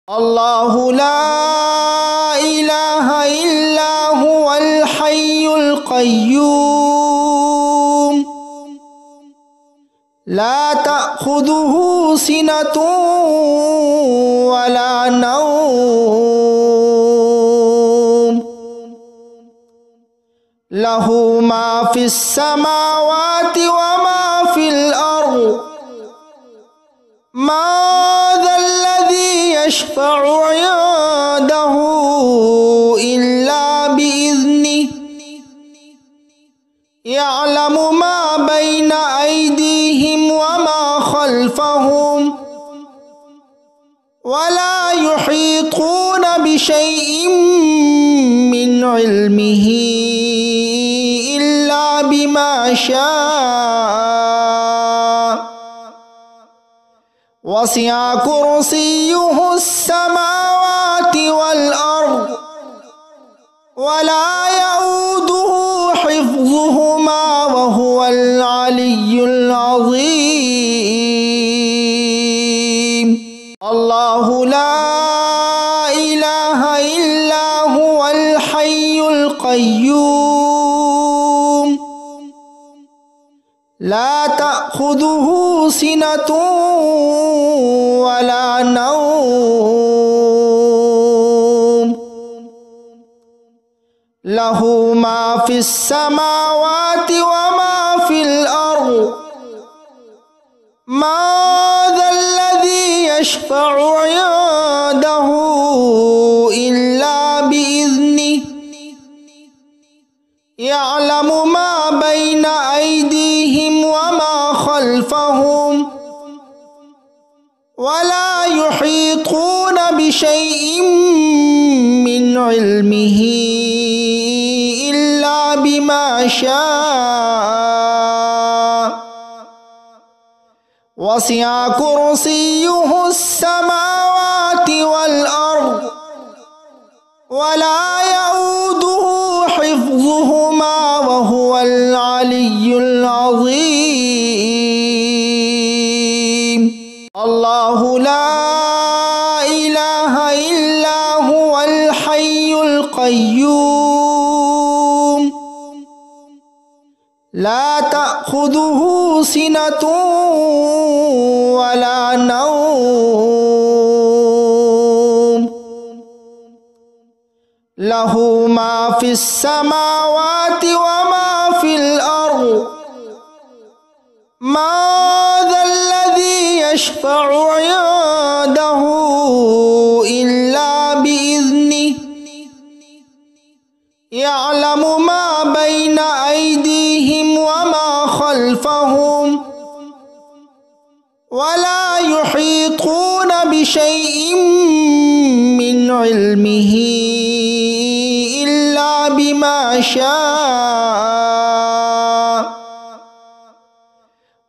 الله لا إله إلا هو الحي القيوم لا تأخذه سنة ولا نوم له ما في السماوات وما في الأرض ما ذا الذي يشفع عنده إلا بإذنه يعلم ما بين أيديهم وما خلفهم ولا يحيطون بشيء من علمه إلا بما شاء وسع كرسيه السماوات والأرض ولا يؤوده حفظهما وهو العلي العظيم الله لا إله إلا هو الحي القيوم لا تأخذه سنة ولا نوم له ما في السماوات وما في الأرض ما ذا الذي يشفع عنده إلا بإذنه يعلم ما بين أيديهم وما خلفهم ولا يحيطون بشيء من علمه إلا بما شاء وسع كرسيه السماوات والأرض ولا يؤوده حفظهما وهو العلي العظيم الله لا إله إلا هو الحي القيوم لا تأخذه سنة ولا نوم له ما في السماوات وما في الأرض ما ذا الذي يشفع عنده إلا بإذنه يعلم ما بين أيديهم وما خلفهم ولا يحيطون بشيء من علمه إلا بما شاء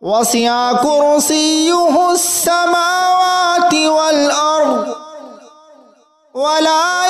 وسع كرسيه السماوات والأرض ولا